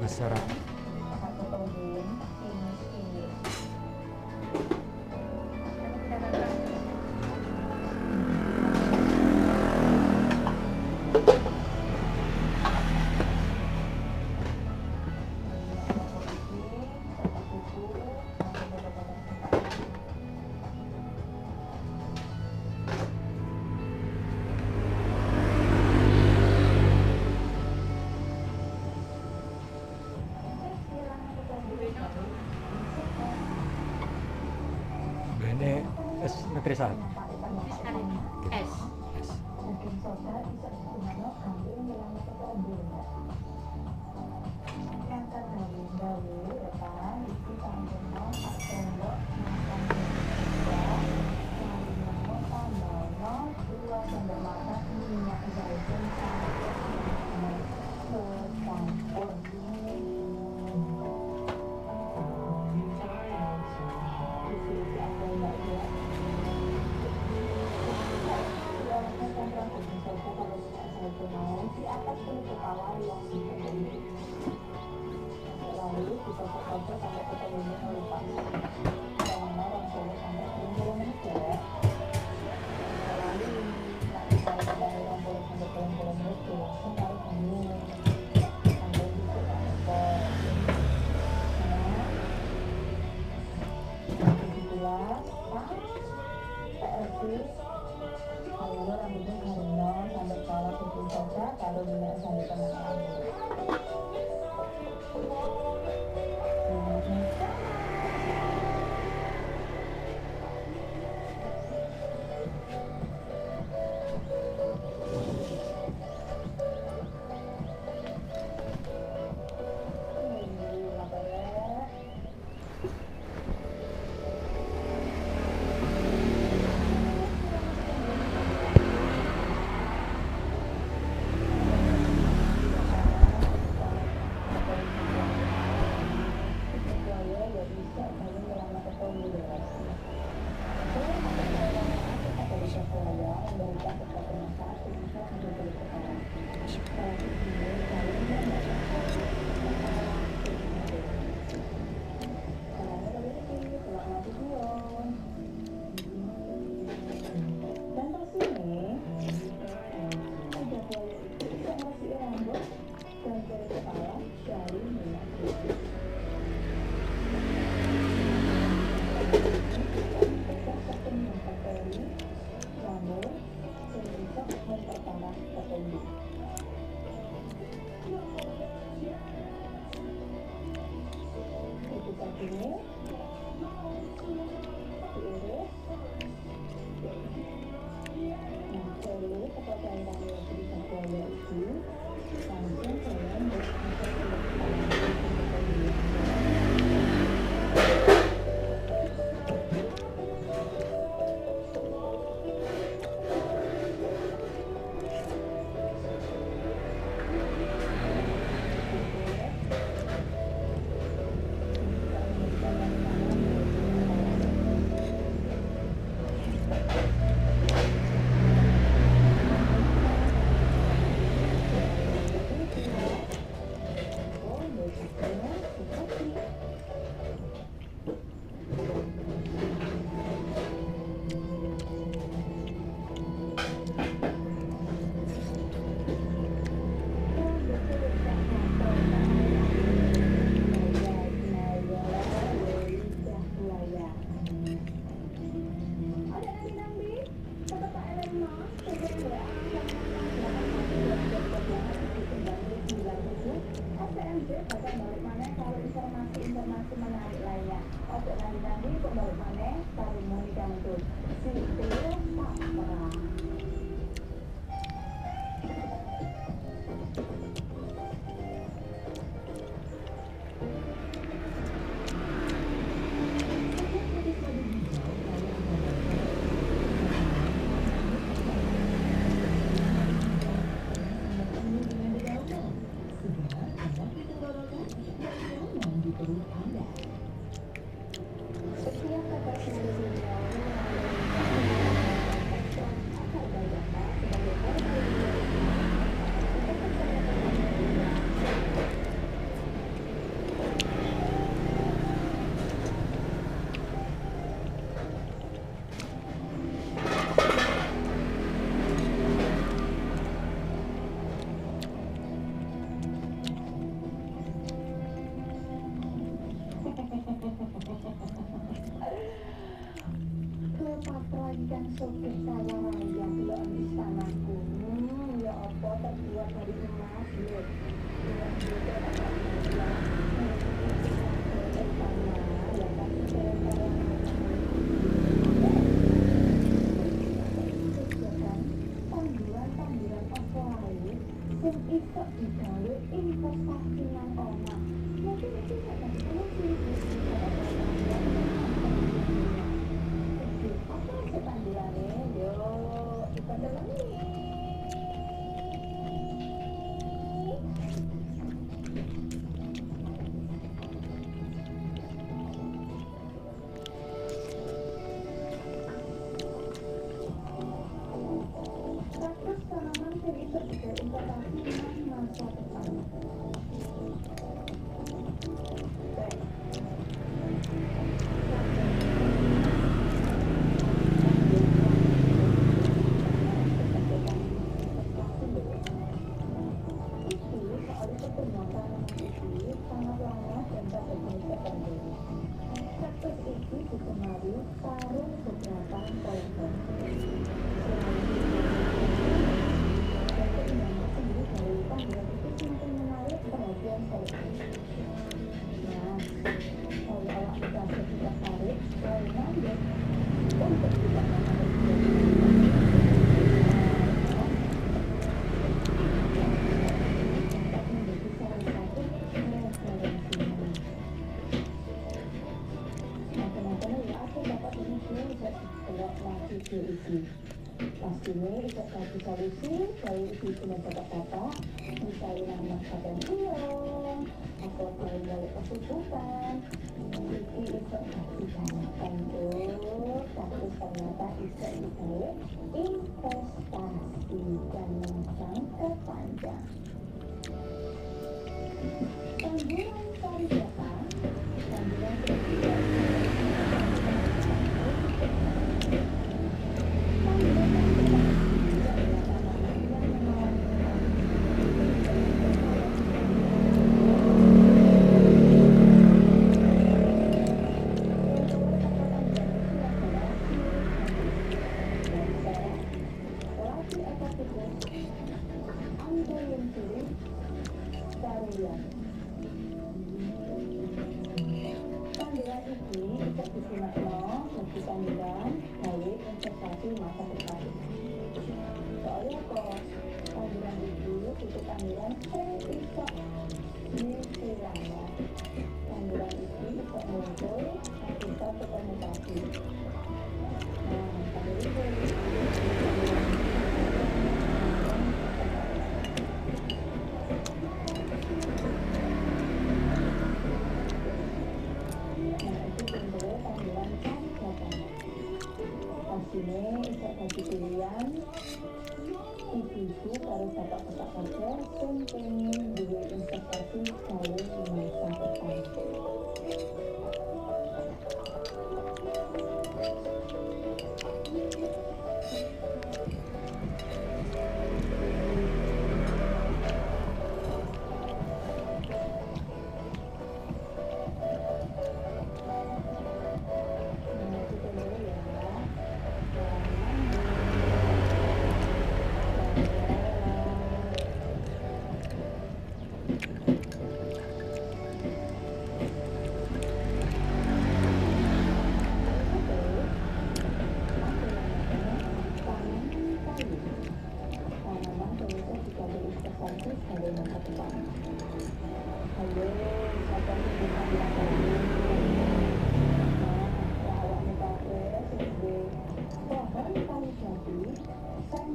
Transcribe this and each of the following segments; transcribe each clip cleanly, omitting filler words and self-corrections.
besar. Bene es negeri saat. Es. Setiap kata Ikan sopir saya raya belum istanaku. Ya apa terbuat dari emas loh. Yang juga tak ada. Pertama, ya kan tanduran-tanduran apa ae sing iso digawe investasi nang omah. Mungkin itu nek solusi apa setandurane yo ikan delemi. Ratus tanaman sing iso digawe investasi nang masa depan. Pastinya bisa kasih solusi dari isi bapak-bapak misalnya yang masa pensiun atau kalau mulai kesubukan ini bisa kasih tanaman tuh tapi ternyata bisa digawe investasi dan jangka panjang. Tanduran pariwisata, tanduran tanduran ini bisa digunakan sebagai tanduran gawe investasi masa depan. Soalnya kok tanduran itu tanduran sing iso nyisilannya. Tanduran itu bisa muncul bisa berkomunikasi. Nah, tanduran itu pastinya bisa kasih pilihan ibu-ibu kalau bapak-bapak kerja yang pengen dua investasi kalau di masa depan.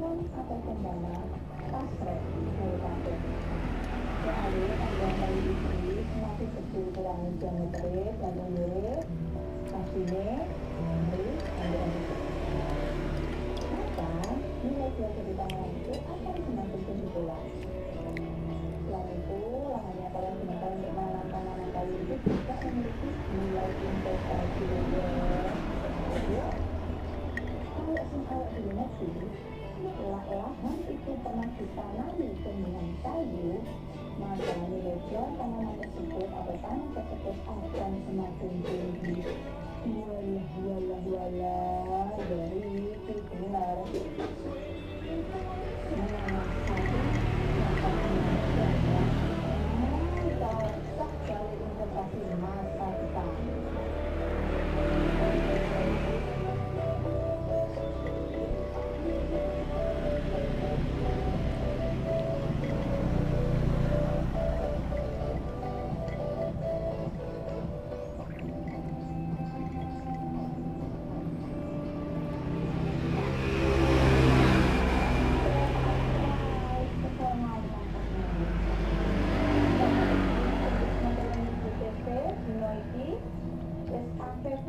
Atau kendala pasrah dari kampung. Soalnya tanggal kali ini masih kecil kurang diameter lalu pastinya ini ada maka nilai jual dari tangan itu akan semakin tinggi pula. Selain itu lahannya kalau digunakan untuk menanam tanaman kayu itu juga memiliki nilai investasi ya. Kalau awak dilihat sih lahan itu pernah ditanami dengan kayu, maka nilai jual tanaman tersebut atau tanah tersebut akan semakin tinggi. Walah, dari itu benar. Cocok sekali investasi masa depan.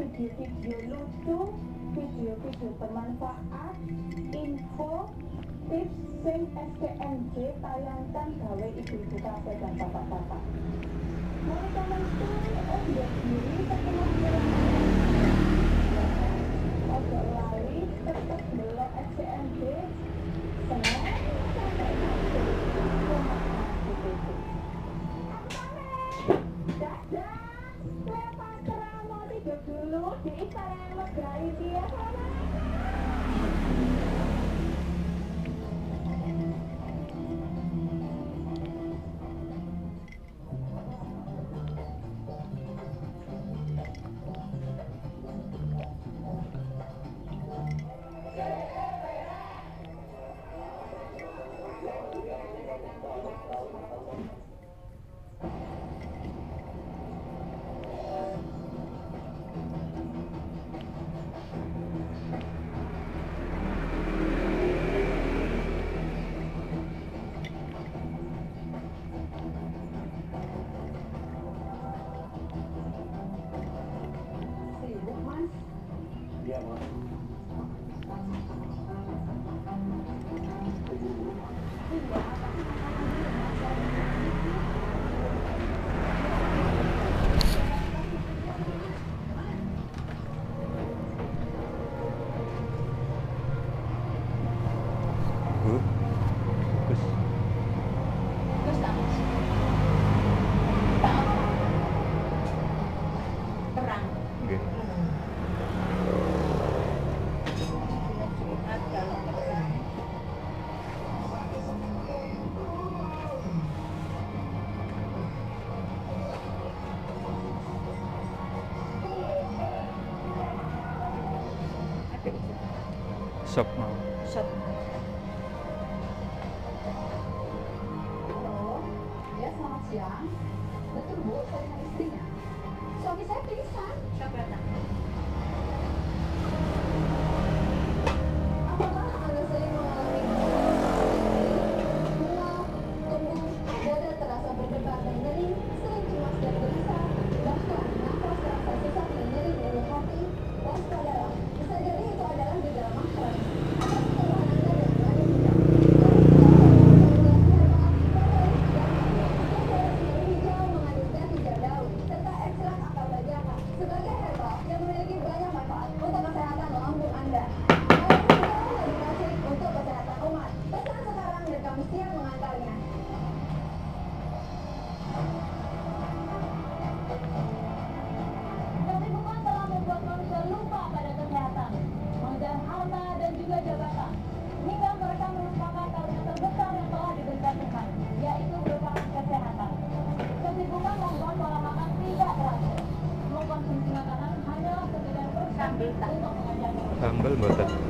Video-video lucu, video-video bermanfaat, info, tips, sing SKMJ tayangkan gawe ibu-ibu kabeh dan bapak-bapak. Mereka mesti undur diri setelah ojo lali tetap belok SKMJ Senin sampai Sabtu rumah DPD. Dadah, Cleopatra mau tidur dulu di istana yang megah ini ya. Iya, Mas. Bagus. Terus tak mas? Perang. Oke. Jumat kalau perang. Ada itu. Sop mau. Shop. Halo, ya selamat siang. Betul Bu, saya dengan istrinya. Suami saya pingsan. Siapa datang? Apakah Anda sering mengalami mual, kembung, dada terasa berdebar dan nyeri, sering cemas dan gelisah, bahkan nafas terasa sesak dan nyeri di ulu hati? Waspadalah, bisa jadi itu adalah gejala mahram. Atas keluhan Anda dan keluarga kita. Hijau mengandung zat hijau daun serta ekstrak akar bajaka sebagai herbal yang memiliki banyak manfaat untuk kesehatan lambung Anda. Air hijau lebih asik untuk kesehatan umat. Pesan sekarang dan kami siap mengantarnya. Kesibukan telah membuat manusia lupa pada kesehatan, mengejar harta dan juga jabatan, hingga mereka melupakan karunia terbesar yang telah diberikan Tuhan, yaitu berupa kesehatan. Kesibukan membuat pola makan tidak teratur. Mengkonsumsi makanan hanyalah sekedar Sambil tak. untuk mengejar Sambal mboten.